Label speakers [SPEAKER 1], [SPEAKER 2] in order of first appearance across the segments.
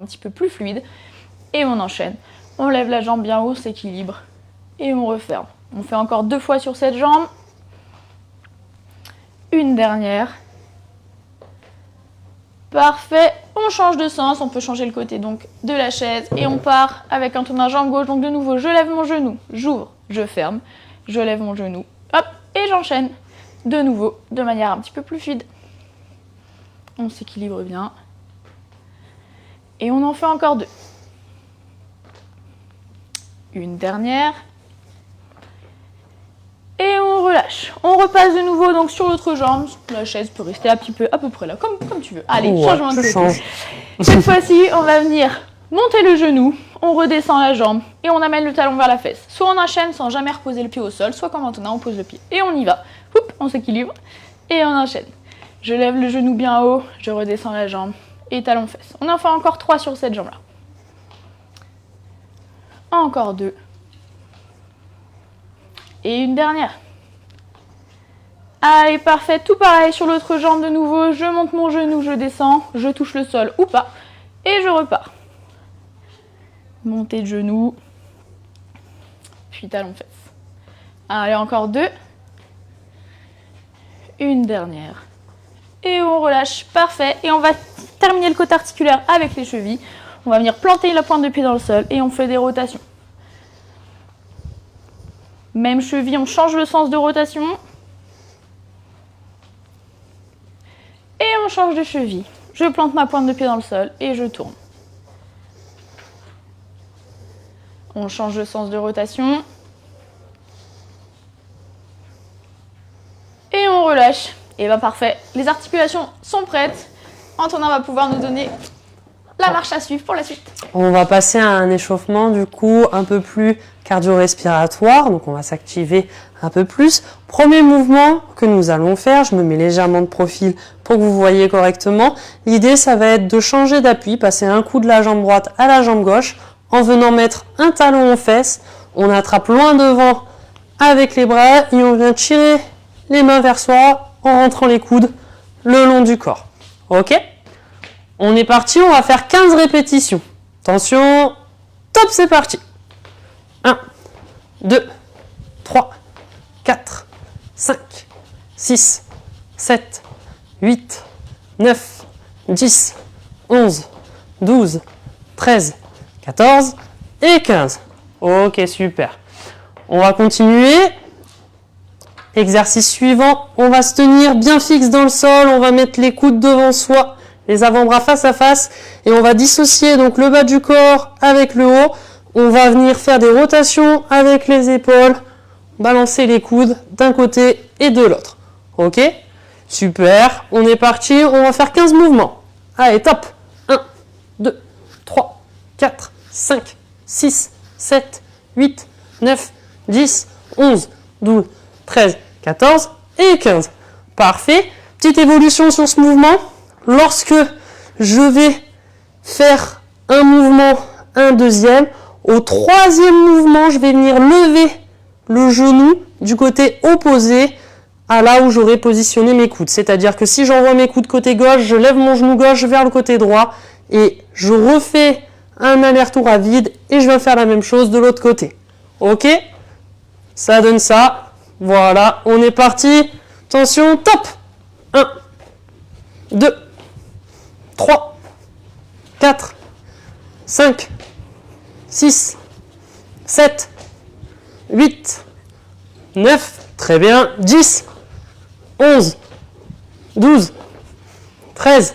[SPEAKER 1] un petit peu plus fluide. Et on enchaîne. On lève la jambe bien haut, on s'équilibre. Et on referme. On fait encore 2 fois sur cette jambe. Une dernière. Parfait. On change de sens. On peut changer le côté donc de la chaise. Et on part avec un tournant jambe gauche. Donc de nouveau, je lève mon genou. J'ouvre, je ferme. Je lève mon genou. Hop. Et j'enchaîne. De nouveau, de manière un petit peu plus fluide. On s'équilibre bien. Et on en fait encore 2. Une dernière. Et on relâche. On repasse de nouveau donc sur l'autre jambe. La chaise peut rester un petit peu à peu près là, comme tu veux. Allez, changement de côté. Cette fois-ci, on va venir monter le genou. On redescend la jambe et on amène le talon vers la fesse. Soit on enchaîne sans jamais reposer le pied au sol, soit comme maintenant on pose le pied. Et on y va. Oup, on s'équilibre et on enchaîne. Je lève le genou bien haut, je redescends la jambe et talon fesse. On en fait encore 3 sur cette jambe-là. Encore 2. Et une dernière. Allez, parfait. Tout pareil sur l'autre jambe de nouveau. Je monte mon genou, je descends, je touche le sol ou pas. Et je repars. Montée de genou. Puis talon fesse. Allez, encore 2. Une dernière. Et on relâche. Parfait. Et on va terminer le côté articulaire avec les chevilles. On va venir planter la pointe de pied dans le sol et on fait des rotations. Même cheville, on change le sens de rotation. Et on change de cheville. Je plante ma pointe de pied dans le sol et je tourne. On change le sens de rotation. Et on relâche. Et bien parfait, les articulations sont prêtes. Antonin va pouvoir nous donner la marche à suivre pour la suite.
[SPEAKER 2] On va passer à un échauffement du coup un peu plus cardio-respiratoire. Donc on va s'activer un peu plus. Premier mouvement que nous allons faire, je me mets légèrement de profil pour que vous voyez correctement. L'idée ça va être de changer d'appui, passer un coup de la jambe droite à la jambe gauche en venant mettre un talon aux fesses. On attrape loin devant avec les bras et on vient tirer les mains vers soi en rentrant les coudes le long du corps. Ok ? On est parti, on va faire 15 répétitions. Attention, top, c'est parti. 1, 2, 3, 4, 5, 6, 7, 8, 9, 10, 11, 12, 13, 14 et 15. Ok, super. On va continuer. Exercice suivant, on va se tenir bien fixe dans le sol, on va mettre les coudes devant soi, les avant-bras face à face et on va dissocier donc le bas du corps avec le haut. On va venir faire des rotations avec les épaules, balancer les coudes d'un côté et de l'autre. Ok ? Super, on est parti, on va faire 15 mouvements. Allez, top. 1, 2, 3, 4, 5, 6, 7, 8, 9, 10, 11, 12, 13, 14 et 15. Parfait. Petite évolution sur ce mouvement. Lorsque je vais faire un mouvement, un deuxième, au troisième mouvement, je vais venir lever le genou du côté opposé à là où j'aurais positionné mes coudes. C'est-à-dire que si j'envoie mes coudes côté gauche, je lève mon genou gauche vers le côté droit et je refais un aller-retour à vide et je vais faire la même chose de l'autre côté. Ok ? Ça donne ça. Voilà, on est parti. Attention, top. 1, 2, 3, 4, 5, 6, 7, 8, 9, très bien, 10, 11, 12, 13,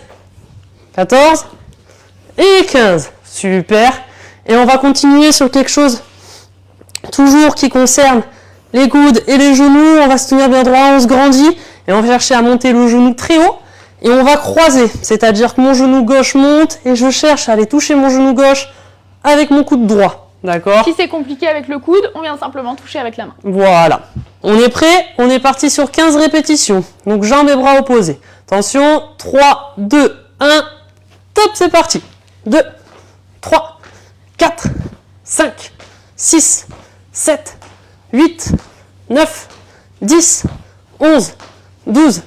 [SPEAKER 2] 14 et 15. Super. Et on va continuer sur quelque chose toujours qui concerne les coudes et les genoux. On va se tenir bien droit, on se grandit et on va chercher à monter le genou très haut et on va croiser. C'est-à-dire que mon genou gauche monte et je cherche à aller toucher mon genou gauche avec mon coude droit. D'accord ?
[SPEAKER 1] Si c'est compliqué avec le coude, on vient simplement toucher avec la main.
[SPEAKER 2] Voilà. On est prêt ? On est parti sur 15 répétitions. Donc jambes et bras opposés. Attention, 3, 2, 1, top, c'est parti. 2, 3, 4, 5, 6, 7, 8, 9, 10, 11, 12,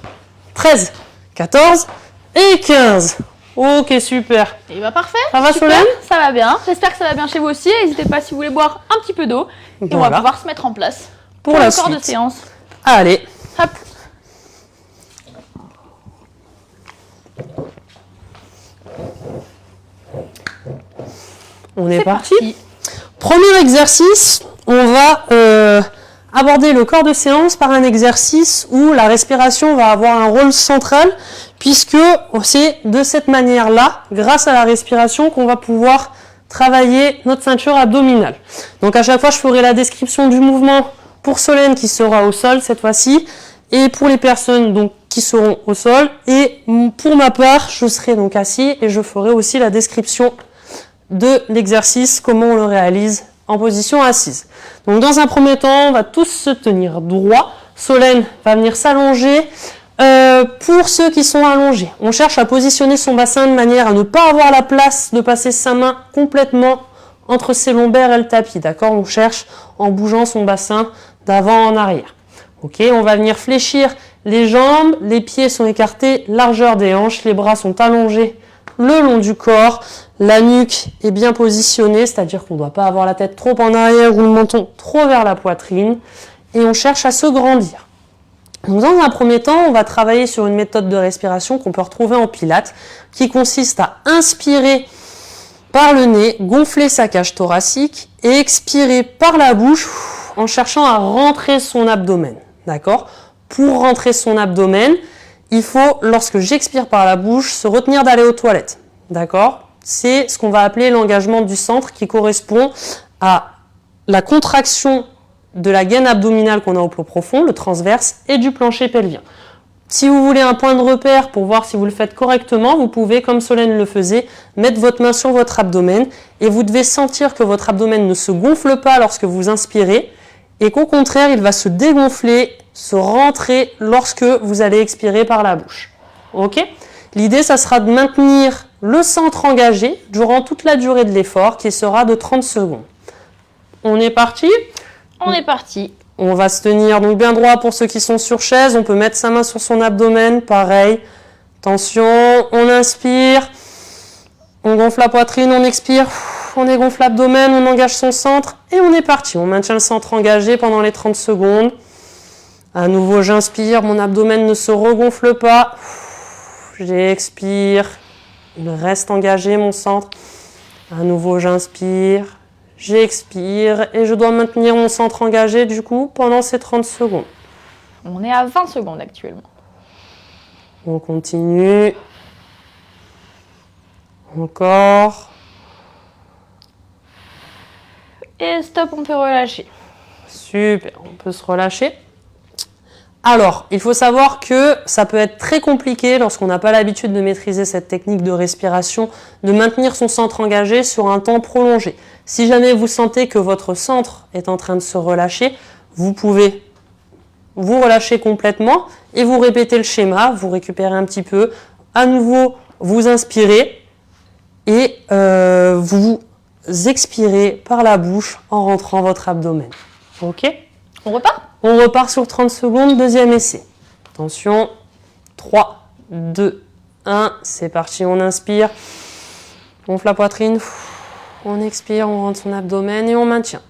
[SPEAKER 2] 13, 14 et 15. Ok, super.
[SPEAKER 1] Et bah parfait.
[SPEAKER 2] Ça va,
[SPEAKER 1] super,
[SPEAKER 2] Solène?
[SPEAKER 1] Ça va bien. J'espère que ça va bien chez vous aussi. N'hésitez pas si vous voulez boire un petit peu d'eau. Et on va pouvoir se mettre en place
[SPEAKER 2] pour la
[SPEAKER 1] le corps
[SPEAKER 2] suite
[SPEAKER 1] de séance.
[SPEAKER 2] Allez.
[SPEAKER 1] Hop.
[SPEAKER 2] On est parti.
[SPEAKER 1] parti.
[SPEAKER 2] Premier exercice, on va aborder le corps de séance par un exercice où la respiration va avoir un rôle central, puisque c'est de cette manière-là, grâce à la respiration, qu'on va pouvoir travailler notre ceinture abdominale. Donc à chaque fois, je ferai la description du mouvement pour Solène qui sera au sol cette fois-ci, et pour les personnes donc qui seront au sol. Et pour ma part, je serai donc assis et je ferai aussi la description de l'exercice, comment on le réalise en position assise. Donc dans un premier temps, on va tous se tenir droit. Solène va venir s'allonger. Pour ceux qui sont allongés, on cherche à positionner son bassin de manière à ne pas avoir la place de passer sa main complètement entre ses lombaires et le tapis. D'accord? On cherche en bougeant son bassin d'avant en arrière. Ok, on va venir fléchir les jambes, les pieds sont écartés, largeur des hanches, les bras sont allongés le long du corps, la nuque est bien positionnée, c'est-à-dire qu'on ne doit pas avoir la tête trop en arrière ou le menton trop vers la poitrine, et on cherche à se grandir. Donc dans un premier temps, on va travailler sur une méthode de respiration qu'on peut retrouver en pilates, qui consiste à inspirer par le nez, gonfler sa cage thoracique, et expirer par la bouche en cherchant à rentrer son abdomen. D'accord? Pour rentrer son abdomen, il faut, lorsque j'expire par la bouche, se retenir d'aller aux toilettes. D'accord? C'est ce qu'on va appeler l'engagement du centre qui correspond à la contraction de la gaine abdominale qu'on a au plus profond, le transverse, et du plancher pelvien. Si vous voulez un point de repère pour voir si vous le faites correctement, vous pouvez, comme Solène le faisait, mettre votre main sur votre abdomen et vous devez sentir que votre abdomen ne se gonfle pas lorsque vous inspirez et qu'au contraire, il va se dégonfler, se rentrer lorsque vous allez expirer par la bouche. Ok? L'idée, ça sera de maintenir le centre engagé durant toute la durée de l'effort qui sera de 30 secondes. On est parti?
[SPEAKER 1] On est parti.
[SPEAKER 2] On va se tenir donc bien droit pour ceux qui sont sur chaise. On peut mettre sa main sur son abdomen, pareil. Attention, on inspire, on gonfle la poitrine, on expire, on dégonfle l'abdomen, on engage son centre et on est parti. On maintient le centre engagé pendant les 30 secondes. À nouveau, j'inspire, mon abdomen ne se regonfle pas. J'expire, il reste engagé mon centre. À nouveau, j'inspire, j'expire et je dois maintenir mon centre engagé du coup pendant ces 30 secondes.
[SPEAKER 1] On est à 20 secondes actuellement.
[SPEAKER 2] On continue. Encore.
[SPEAKER 1] Et stop, on peut relâcher.
[SPEAKER 2] Super, on peut se relâcher. Alors, il faut savoir que ça peut être très compliqué lorsqu'on n'a pas l'habitude de maîtriser cette technique de respiration, de maintenir son centre engagé sur un temps prolongé. Si jamais vous sentez que votre centre est en train de se relâcher, vous pouvez vous relâcher complètement et vous répétez le schéma, vous récupérez un petit peu, à nouveau vous inspirez et vous expirez par la bouche en rentrant votre abdomen. Ok?
[SPEAKER 1] On repart?
[SPEAKER 2] On repart sur 30 secondes, deuxième essai. Attention, 3, 2, 1, c'est parti, on inspire, on gonfle la poitrine, on expire, on rentre son abdomen et on maintient.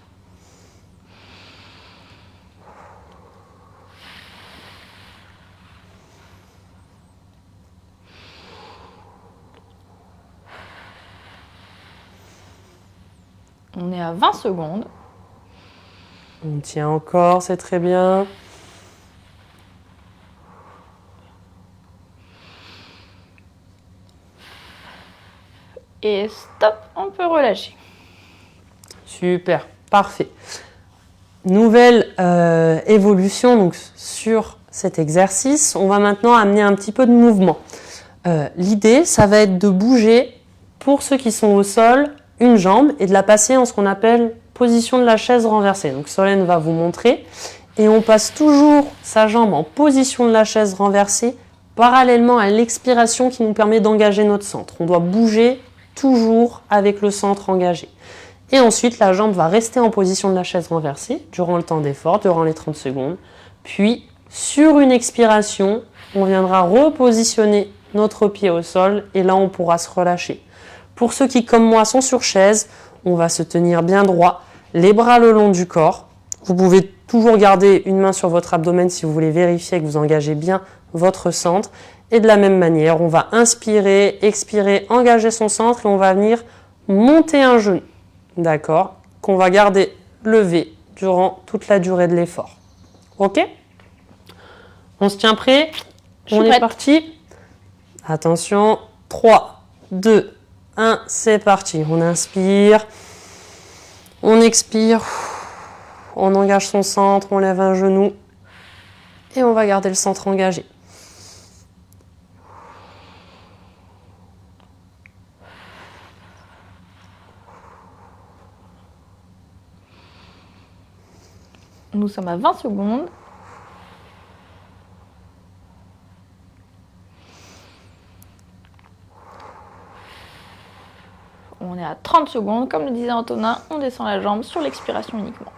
[SPEAKER 1] On est à 20 secondes.
[SPEAKER 2] On tient encore, c'est très bien.
[SPEAKER 1] Et stop, on peut relâcher.
[SPEAKER 2] Super, parfait. Nouvelle évolution donc, sur cet exercice. On va maintenant amener un petit peu de mouvement. L'idée, ça va être de bouger, pour ceux qui sont au sol, une jambe et de la passer en ce qu'on appelle position de la chaise renversée. Donc Solène va vous montrer. Et on passe toujours sa jambe en position de la chaise renversée parallèlement à l'expiration qui nous permet d'engager notre centre. On doit bouger toujours avec le centre engagé. Et ensuite, la jambe va rester en position de la chaise renversée durant le temps d'effort, durant les 30 secondes. Puis, sur une expiration, on viendra repositionner notre pied au sol et là on pourra se relâcher. Pour ceux qui comme moi sont sur chaise, on va se tenir bien droit, les bras le long du corps. Vous pouvez toujours garder une main sur votre abdomen si vous voulez vérifier que vous engagez bien votre centre. Et de la même manière, on va inspirer, expirer, engager son centre et on va venir monter un genou. D'accord? Qu'on va garder levé durant toute la durée de l'effort. Ok? On se tient prêt? On est parti? Attention, 3, 2, 1, c'est parti. On inspire, on expire, on engage son centre, on lève un genou et on va garder le centre engagé.
[SPEAKER 1] Nous sommes à 20 secondes. On est à 30 secondes. Comme le disait Antonin, on descend la jambe sur l'expiration uniquement.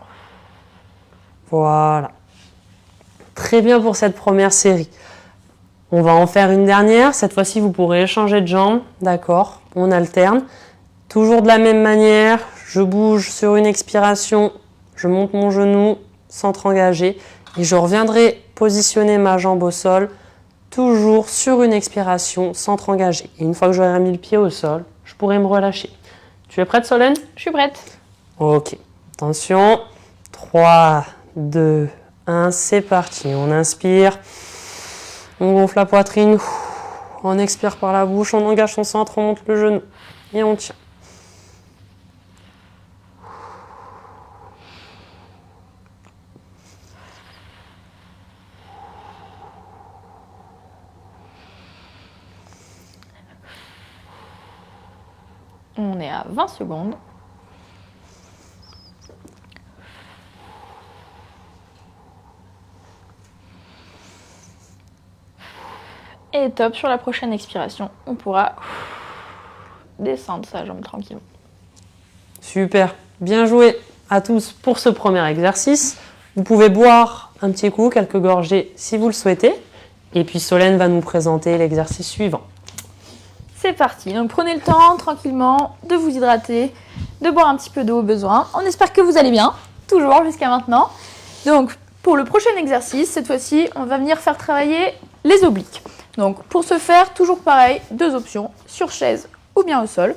[SPEAKER 2] Voilà. Très bien pour cette première série. On va en faire une dernière. Cette fois-ci, vous pourrez échanger de jambes. D'accord? On alterne. Toujours de la même manière. Je bouge sur une expiration. Je monte mon genou, centre engagé. Et je reviendrai positionner ma jambe au sol. Toujours sur une expiration, centre engagé. Et une fois que j'aurai mis le pied au sol, je pourrai me relâcher. Tu es prête, Solène?
[SPEAKER 1] Je suis prête.
[SPEAKER 2] Ok. Attention. 3, 2, 1, c'est parti. On inspire. On gonfle la poitrine. On expire par la bouche. On engage son centre. On monte le genou. Et on tient.
[SPEAKER 1] On est à 20 secondes. Et top, sur la prochaine expiration, on pourra descendre sa jambe tranquillement.
[SPEAKER 2] Super, bien joué à tous pour ce premier exercice. Vous pouvez boire un petit coup, quelques gorgées si vous le souhaitez. Et puis Solène va nous présenter l'exercice suivant.
[SPEAKER 1] C'est parti, donc prenez le temps tranquillement de vous hydrater, de boire un petit peu d'eau au besoin. On espère que vous allez bien, toujours jusqu'à maintenant. Donc pour le prochain exercice, cette fois-ci, on va venir faire travailler les obliques. Donc pour ce faire, toujours pareil, deux options, sur chaise ou bien au sol.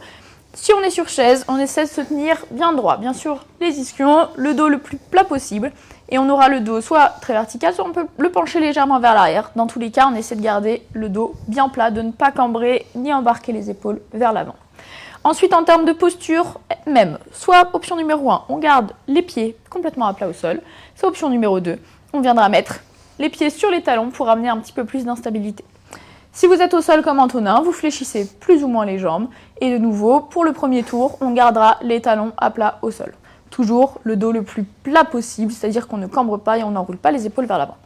[SPEAKER 1] Si on est sur chaise, on essaie de se tenir bien droit. Bien sûr, les ischions, le dos le plus plat possible. Et on aura le dos soit très vertical, soit on peut le pencher légèrement vers l'arrière. Dans tous les cas, on essaie de garder le dos bien plat, de ne pas cambrer ni embarquer les épaules vers l'avant. Ensuite, en termes de posture, même, soit option numéro 1, on garde les pieds complètement à plat au sol. Soit option numéro 2, on viendra mettre les pieds sur les talons pour amener un petit peu plus d'instabilité. Si vous êtes au sol comme Antonin, vous fléchissez plus ou moins les jambes. Et de nouveau, pour le premier tour, on gardera les talons à plat au sol. Toujours le dos le plus plat possible, c'est-à-dire qu'on ne cambre pas et on n'enroule pas les épaules vers l'avant.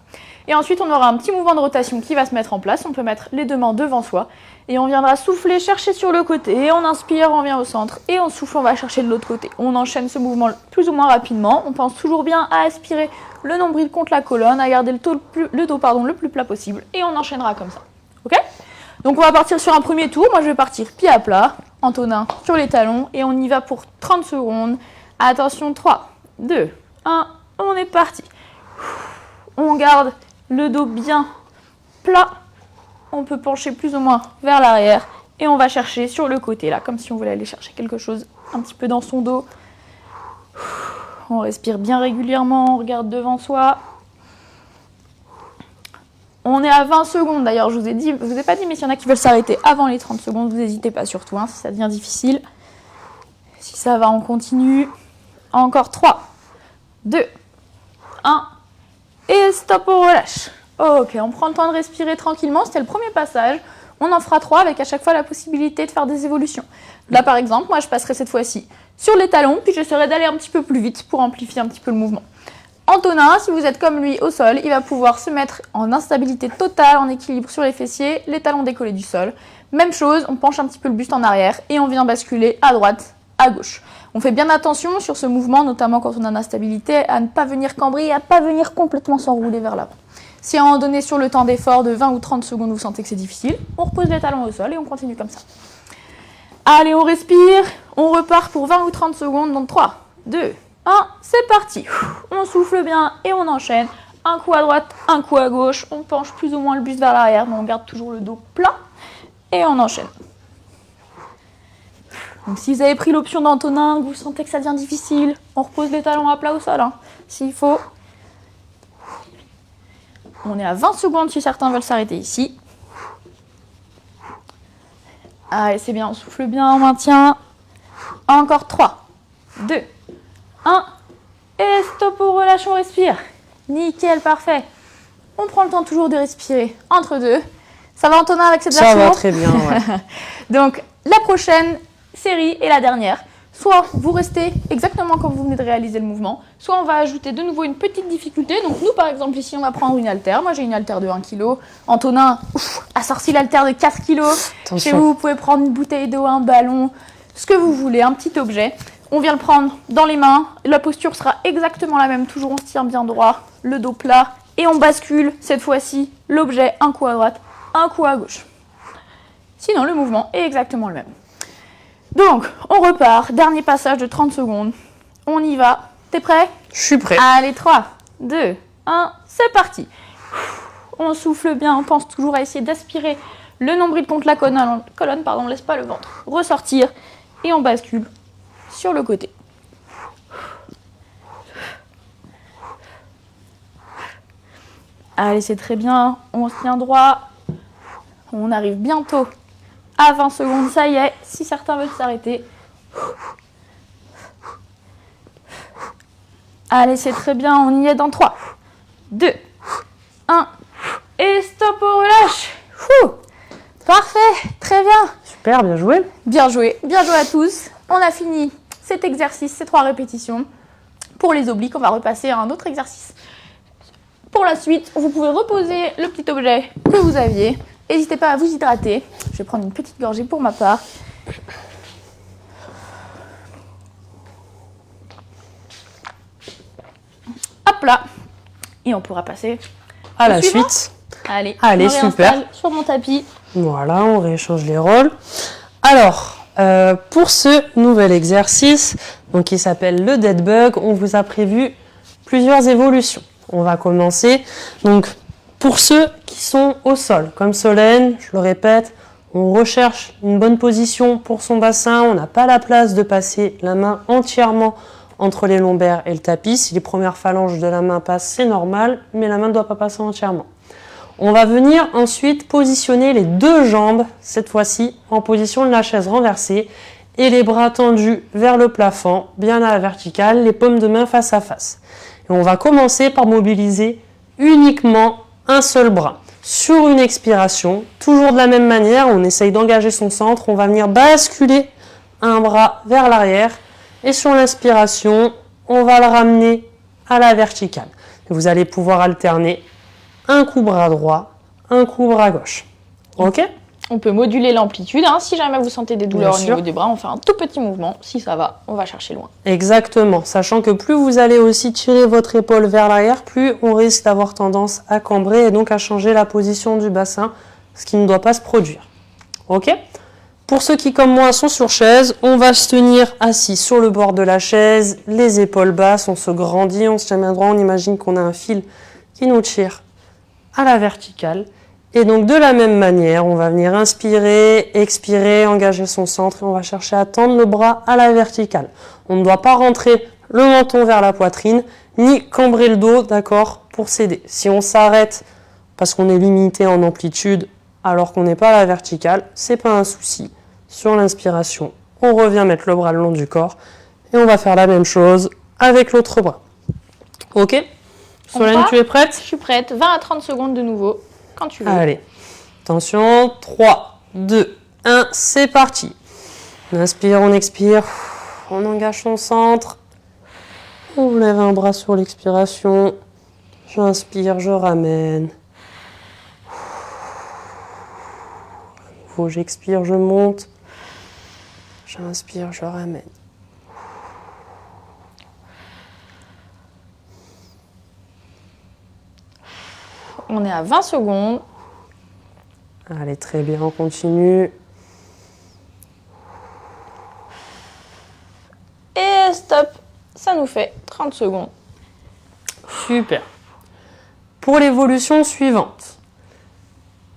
[SPEAKER 1] Et ensuite, on aura un petit mouvement de rotation qui va se mettre en place. On peut mettre les deux mains devant soi et on viendra souffler, chercher sur le côté. Et on inspire, on vient au centre et on souffle, on va chercher de l'autre côté. On enchaîne ce mouvement plus ou moins rapidement. On pense toujours bien à aspirer le nombril contre la colonne, à garder le dos le plus plat possible et on enchaînera comme ça. Ok ? Donc on va partir sur un premier tour. Moi, je vais partir pied à plat, Antonin sur les talons et on y va pour 30 secondes. Attention, 3, 2, 1, on est parti. On garde le dos bien plat. On peut pencher plus ou moins vers l'arrière. Et on va chercher sur le côté, là, comme si on voulait aller chercher quelque chose un petit peu dans son dos. On respire bien régulièrement, on regarde devant soi. On est à 20 secondes, d'ailleurs, je vous ai pas dit, mais s'il y en a qui veulent s'arrêter avant les 30 secondes, vous n'hésitez pas surtout, si ça devient difficile. Si ça va, on continue. Encore 3, 2, 1, et stop, on relâche. Ok, on prend le temps de respirer tranquillement, c'était le premier passage. On en fera 3 avec à chaque fois la possibilité de faire des évolutions. Là, par exemple, moi, je passerai cette fois-ci sur les talons, puis j'essaierai d'aller un petit peu plus vite pour amplifier un petit peu le mouvement. Antonin, si vous êtes comme lui au sol, il va pouvoir se mettre en instabilité totale, en équilibre sur les fessiers, les talons décollés du sol. Même chose, on penche un petit peu le buste en arrière et on vient basculer à droite, à gauche. On fait bien attention sur ce mouvement, notamment quand on a une instabilité, à ne pas venir cambrer et à ne pas venir complètement s'enrouler vers l'avant. Si à un moment donné, sur le temps d'effort de 20 ou 30 secondes, vous sentez que c'est difficile, on repose les talons au sol et on continue comme ça. Allez, on respire, on repart pour 20 ou 30 secondes, donc 3, 2, 1, c'est parti. On souffle bien et on enchaîne. Un coup à droite, un coup à gauche, on penche plus ou moins le buste vers l'arrière, mais on garde toujours le dos plat et on enchaîne. Donc si vous avez pris l'option d'Antonin, que vous sentez que ça devient difficile, on repose les talons à plat au sol, hein, s'il faut. On est à 20 secondes si certains veulent s'arrêter ici. Allez, c'est bien, on souffle bien, on maintient. Encore 3, 2, 1. Et stop, on relâche, on respire. Nickel, parfait. On prend le temps toujours de respirer entre deux. Ça va, Antonin, avec cette version?
[SPEAKER 2] Ça va très bien, ouais.
[SPEAKER 1] Donc, la prochaine série et la dernière. Soit vous restez exactement comme vous venez de réaliser le mouvement, soit on va ajouter de nouveau une petite difficulté. Donc nous, par exemple, ici, on va prendre une haltère. Moi, j'ai une haltère de 1 kg. Antonin a sorti l'haltère de 4 kg. Chez vous, vous pouvez prendre une bouteille d'eau, un ballon, ce que vous voulez, un petit objet. On vient le prendre dans les mains. La posture sera exactement la même. Toujours, on se tient bien droit, le dos plat. Et on bascule, cette fois-ci, l'objet, un coup à droite, un coup à gauche. Sinon, le mouvement est exactement le même. Donc, on repart. Dernier passage de 30 secondes. On y va. T'es prêt?
[SPEAKER 2] Je suis prêt.
[SPEAKER 1] Allez, 3, 2, 1, c'est parti. On souffle bien. On pense toujours à essayer d'aspirer le nombril contre la colonne. On laisse pas le ventre ressortir. Et on bascule sur le côté. Allez, c'est très bien. On se tient droit. On arrive bientôt à 20 secondes, ça y est, si certains veulent s'arrêter. Allez, c'est très bien, on y est dans 3, 2, 1, et stop, on relâche. Parfait, très bien.
[SPEAKER 2] Super, bien joué.
[SPEAKER 1] Bien joué à tous. On a fini cet exercice, ces 3 répétitions. Pour les obliques, on va repasser à un autre exercice. Pour la suite, vous pouvez reposer le petit objet que vous aviez. N'hésitez pas à vous hydrater. Je vais prendre une petite gorgée pour ma part. Hop là. Et on pourra passer
[SPEAKER 2] à la suite.
[SPEAKER 1] Allez,
[SPEAKER 2] super.
[SPEAKER 1] Sur mon tapis.
[SPEAKER 2] Voilà, on rééchange les rôles. Alors, pour ce nouvel exercice, donc qui s'appelle le dead bug, on vous a prévu plusieurs évolutions. On va commencer. Donc, pour ceux qui sont au sol, comme Solène, je le répète, on recherche une bonne position pour son bassin. On n'a pas la place de passer la main entièrement entre les lombaires et le tapis. Si les premières phalanges de la main passent, c'est normal, mais la main ne doit pas passer entièrement. On va venir ensuite positionner les 2 jambes, cette fois-ci en position de la chaise renversée, et les bras tendus vers le plafond, bien à la verticale, les paumes de main face à face. Et on va commencer par mobiliser uniquement un seul bras. Sur une expiration, toujours de la même manière, on essaye d'engager son centre, on va venir basculer un bras vers l'arrière et sur l'inspiration, on va le ramener à la verticale. Et vous allez pouvoir alterner un coup bras droit, un coup bras gauche. Ok ?
[SPEAKER 1] On peut moduler l'amplitude. Si jamais vous sentez des douleurs au niveau des bras, on fait un tout petit mouvement. Si ça va, on va chercher loin.
[SPEAKER 2] Exactement. Sachant que plus vous allez aussi tirer votre épaule vers l'arrière, plus on risque d'avoir tendance à cambrer et donc à changer la position du bassin, ce qui ne doit pas se produire. Ok ? Pour ceux qui, comme moi, sont sur chaise, on va se tenir assis sur le bord de la chaise, les épaules basses, on se grandit, on se tient bien droit, on imagine qu'on a un fil qui nous tire à la verticale. Et donc de la même manière, on va venir inspirer, expirer, engager son centre et on va chercher à tendre le bras à la verticale. On ne doit pas rentrer le menton vers la poitrine, ni cambrer le dos, d'accord, pour s'aider. Si on s'arrête parce qu'on est limité en amplitude alors qu'on n'est pas à la verticale, c'est pas un souci. Sur l'inspiration, on revient mettre le bras le long du corps et on va faire la même chose avec l'autre bras. Ok ? Solène, tu es prête ?
[SPEAKER 1] Je suis prête. 20 à 30 secondes de nouveau. Quand tu veux.
[SPEAKER 2] Allez, attention, 3, 2, 1, c'est parti. On inspire, on expire, on engage son centre, on lève un bras sur l'expiration, j'inspire, je ramène. À nouveau, j'expire, je monte, j'inspire, je ramène.
[SPEAKER 1] On est à 20 secondes.
[SPEAKER 2] Allez, très bien, on continue.
[SPEAKER 1] Et stop. Ça nous fait 30 secondes.
[SPEAKER 2] Super. Pour l'évolution suivante,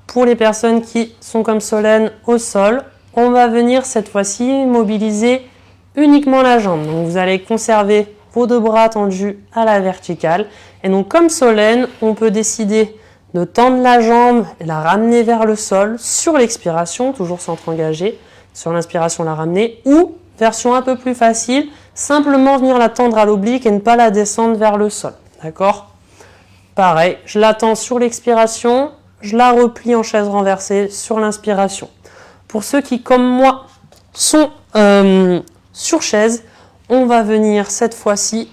[SPEAKER 2] pour les personnes qui sont comme Solène au sol, on va venir cette fois-ci mobiliser uniquement la jambe. Donc vous allez conserver vos deux bras tendus à la verticale. Et donc comme Solène, on peut décider de tendre la jambe et la ramener vers le sol sur l'expiration, toujours sans engager. Sur l'inspiration, la ramener. Ou, version un peu plus facile, simplement venir la tendre à l'oblique et ne pas la descendre vers le sol. D'accord? Pareil, je la tends sur l'expiration, je la replie en chaise renversée sur l'inspiration. Pour ceux qui, comme moi, sont sur chaise, on va venir cette fois-ci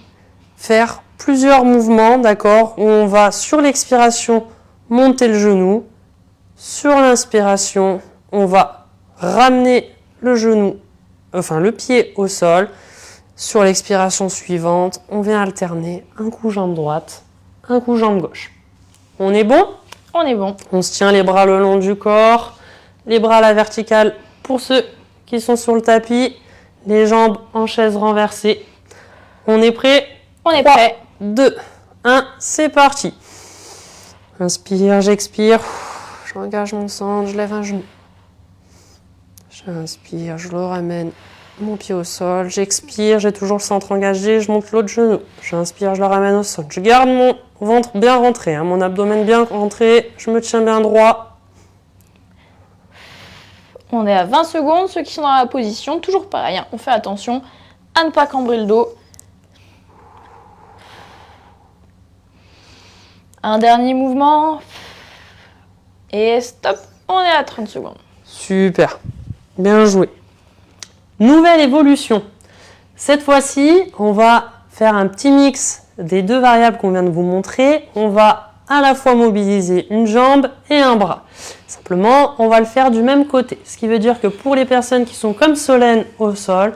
[SPEAKER 2] faire plusieurs mouvements, d'accord, où on va sur l'expiration monter le genou, sur l'inspiration, on va ramener le genou, enfin le pied au sol. Sur l'expiration suivante, on vient alterner un coup jambe droite, un coup jambe gauche. On est bon?
[SPEAKER 1] On est bon.
[SPEAKER 2] On se tient les bras le long du corps, les bras à la verticale pour ceux qui sont sur le tapis, les jambes en chaise renversée. On est prêt?
[SPEAKER 1] On est
[SPEAKER 2] 3,
[SPEAKER 1] prêt.
[SPEAKER 2] 2, 1, c'est parti. Inspire, j'expire, j'engage mon centre, je lève un genou. J'inspire, je le ramène mon pied au sol, j'expire, j'ai toujours le centre engagé, je monte l'autre genou. J'inspire, je le ramène au sol. Je garde mon ventre bien rentré, mon abdomen bien rentré, je me tiens bien droit.
[SPEAKER 1] On est à 20 secondes. Ceux qui sont dans la position, toujours pareil, on fait attention à ne pas cambrer le dos. Un dernier mouvement. Et stop, on est à 30 secondes.
[SPEAKER 2] Super, bien joué. Nouvelle évolution. Cette fois-ci, on va faire un petit mix des deux variables qu'on vient de vous montrer. On va à la fois mobiliser une jambe et un bras. Simplement, on va le faire du même côté. Ce qui veut dire que pour les personnes qui sont comme Solène au sol,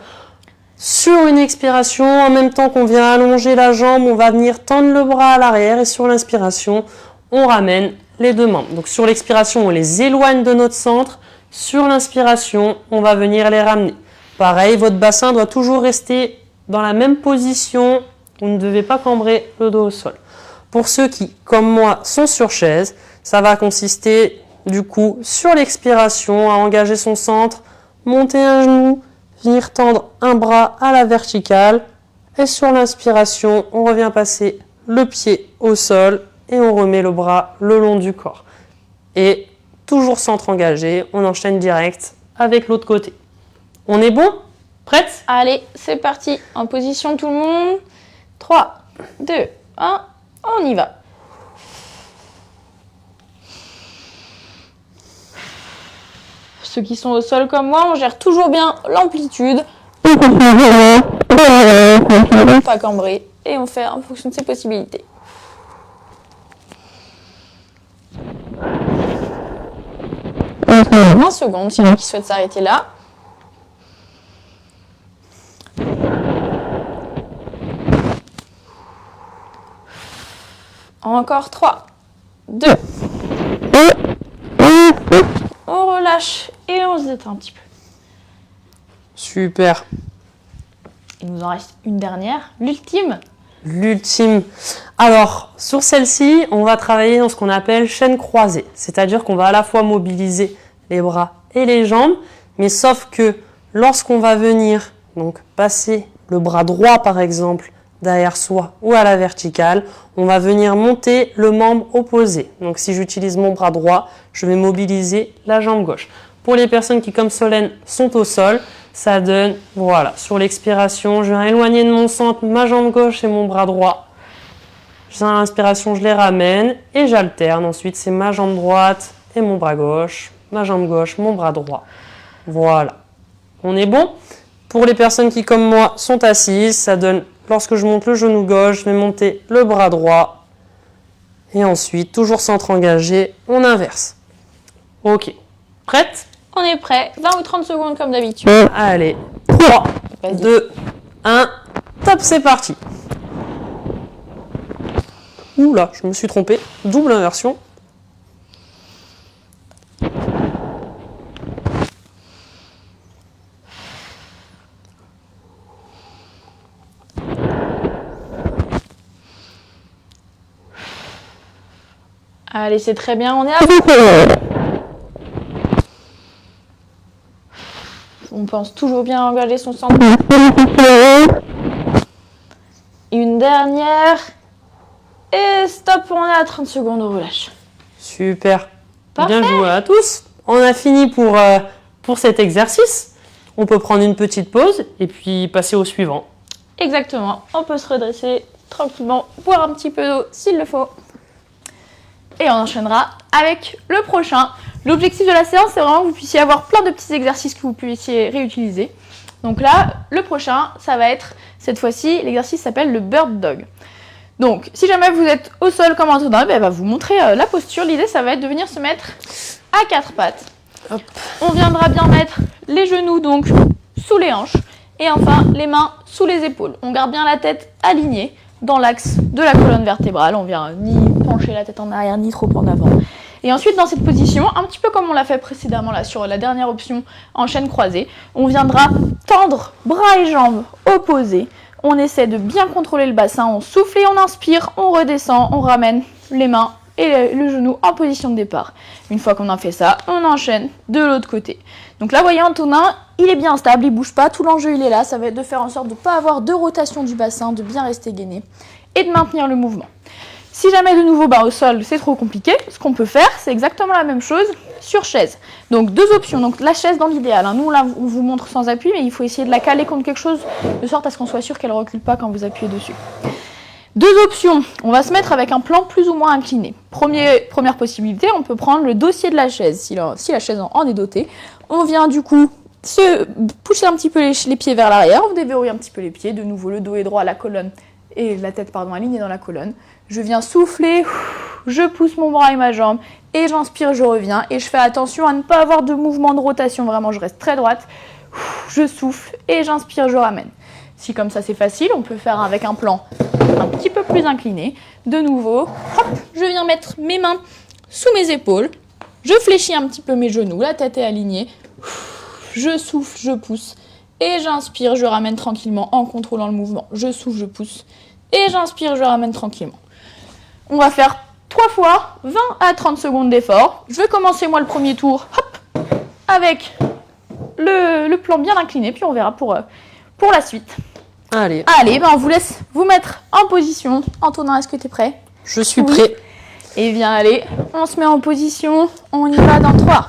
[SPEAKER 2] sur une expiration, en même temps qu'on vient allonger la jambe, on va venir tendre le bras à l'arrière et sur l'inspiration, on ramène les deux membres. Donc sur l'expiration, on les éloigne de notre centre. Sur l'inspiration, on va venir les ramener. Pareil, votre bassin doit toujours rester dans la même position. Vous ne devez pas cambrer le dos au sol. Pour ceux qui, comme moi, sont sur chaise, ça va consister du coup sur l'expiration à engager son centre, monter un genou, venir tendre un bras à la verticale. Et sur l'inspiration, on revient passer le pied au sol et on remet le bras le long du corps. Et toujours centre engagé, on enchaîne direct avec l'autre côté. On est bon? Prête?
[SPEAKER 1] Allez, c'est parti. En position tout le monde. 3, 2, 1, on y va. Ceux qui sont au sol comme moi, on gère toujours bien l'amplitude. Pas cambrer. Et on fait en fonction de ses possibilités. « 20 secondes, s'il y en a qui souhaitent s'arrêter là. Encore 3, 2, on relâche et on se détend un petit peu.
[SPEAKER 2] Super.
[SPEAKER 1] Il nous en reste une dernière, l'ultime.
[SPEAKER 2] L'ultime. Alors, sur celle-ci, on va travailler dans ce qu'on appelle chaîne croisée. C'est-à-dire qu'on va à la fois mobiliser les bras et les jambes, mais sauf que lorsqu'on va venir donc passer le bras droit, par exemple, derrière soi ou à la verticale, on va venir monter le membre opposé. Donc, si j'utilise mon bras droit, je vais mobiliser la jambe gauche. Pour les personnes qui, comme Solène, sont au sol, ça donne, voilà, sur l'expiration, je viens éloigner de mon centre ma jambe gauche et mon bras droit. À l'inspiration, je les ramène et j'alterne. Ensuite, c'est ma jambe droite et mon bras gauche, ma jambe gauche, mon bras droit. Voilà. On est bon? Pour les personnes qui, comme moi, sont assises, ça donne, lorsque je monte le genou gauche, je vais monter le bras droit. Et ensuite, toujours centre engagé, on inverse. Ok. Prête?
[SPEAKER 1] On est prêt, 20 ou 30 secondes comme d'habitude.
[SPEAKER 2] Allez, 3,
[SPEAKER 1] Vas-y.
[SPEAKER 2] 2, 1, top, c'est parti. Oula, je me suis trompé. Double inversion.
[SPEAKER 1] Allez, c'est très bien, on est à... On pense toujours bien à engager son centre. Une dernière. Et stop, on est à 30 secondes, on relâche.
[SPEAKER 2] Super.
[SPEAKER 1] Parfait.
[SPEAKER 2] Bien joué à tous. On a fini pour cet exercice. On peut prendre une petite pause et puis passer au suivant.
[SPEAKER 1] Exactement, on peut se redresser tranquillement, boire un petit peu d'eau s'il le faut. Et on enchaînera avec le prochain. L'objectif de la séance, c'est vraiment que vous puissiez avoir plein de petits exercices que vous puissiez réutiliser. Donc là, le prochain, ça va être, cette fois-ci, l'exercice s'appelle le bird dog. Donc, si jamais vous êtes au sol comme Antonin, elle va vous montrer la posture. L'idée, ça va être de venir se mettre à quatre pattes. Hop. On viendra bien mettre les genoux donc sous les hanches et enfin les mains sous les épaules. On garde bien la tête alignée dans l'axe de la colonne vertébrale. On vient ni pencher la tête en arrière ni trop en avant. Et ensuite, dans cette position, un petit peu comme on l'a fait précédemment là sur la dernière option en chaîne croisée, on viendra tendre bras et jambes opposés. On essaie de bien contrôler le bassin, on souffle et on inspire, on redescend, on ramène les mains et le genou en position de départ. Une fois qu'on a fait ça, on enchaîne de l'autre côté. Donc là, voyez, Antonin, il est bien stable, il bouge pas, tout l'enjeu il est là, ça va être de faire en sorte de ne pas avoir de rotation du bassin, de bien rester gainé et de maintenir le mouvement. Si jamais de nouveau au sol c'est trop compliqué, ce qu'on peut faire c'est exactement la même chose sur chaise. Donc deux options, donc la chaise dans l'idéal, nous là on vous montre sans appui mais il faut essayer de la caler contre quelque chose de sorte à ce qu'on soit sûr qu'elle ne recule pas quand vous appuyez dessus. Deux options, on va se mettre avec un plan plus ou moins incliné. Première possibilité, on peut prendre le dossier de la chaise, si la chaise en est dotée. On vient du coup se pousser un petit peu les pieds vers l'arrière, on déverrouille un petit peu les pieds, de nouveau le dos est droit, la colonne et la tête alignée dans la colonne. Je viens souffler, je pousse mon bras et ma jambe et j'inspire, je reviens et je fais attention à ne pas avoir de mouvement de rotation, vraiment je reste très droite, je souffle et j'inspire, je ramène. Si comme ça c'est facile, on peut faire avec un plan un petit peu plus incliné. De nouveau, hop, je viens mettre mes mains sous mes épaules, je fléchis un petit peu mes genoux, la tête est alignée, je souffle, je pousse et j'inspire, je ramène tranquillement en contrôlant le mouvement. Je souffle, je pousse et j'inspire, je ramène tranquillement. On va faire 3 fois 20 à 30 secondes d'effort. Je vais commencer moi le premier tour hop, avec le plan bien incliné, puis on verra pour la suite.
[SPEAKER 2] Allez,
[SPEAKER 1] On vous laisse vous mettre en position. Antonin, est-ce que tu es prêt?
[SPEAKER 2] Je suis prêt.
[SPEAKER 1] Eh bien, allez, on se met en position. On y va dans 3,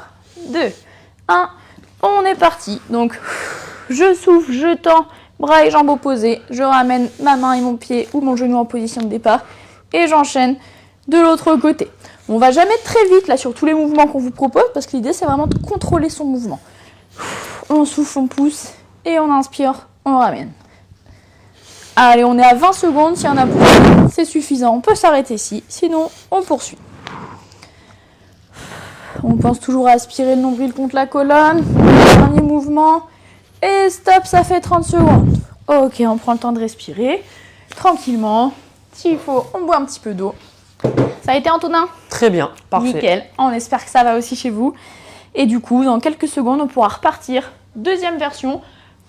[SPEAKER 1] 2, 1. On est parti. Donc, je souffle, je tends, bras et jambes opposés. Je ramène ma main et mon pied ou mon genou en position de départ. Et j'enchaîne de l'autre côté. On va jamais très vite là sur tous les mouvements qu'on vous propose parce que l'idée c'est vraiment de contrôler son mouvement. On souffle, on pousse et on inspire, on ramène. Allez, on est à 20 secondes, s'il y en a pour vous, c'est suffisant, on peut s'arrêter ici, sinon on poursuit. On pense toujours à aspirer le nombril contre la colonne, dernier mouvement, et stop, ça fait 30 secondes. Ok, on prend le temps de respirer, tranquillement, s'il faut, on boit un petit peu d'eau. Ça a été Antonin?
[SPEAKER 2] Très bien, parfait.
[SPEAKER 1] Nickel, on espère que ça va aussi chez vous. Et du coup, dans quelques secondes, on pourra repartir. Deuxième version,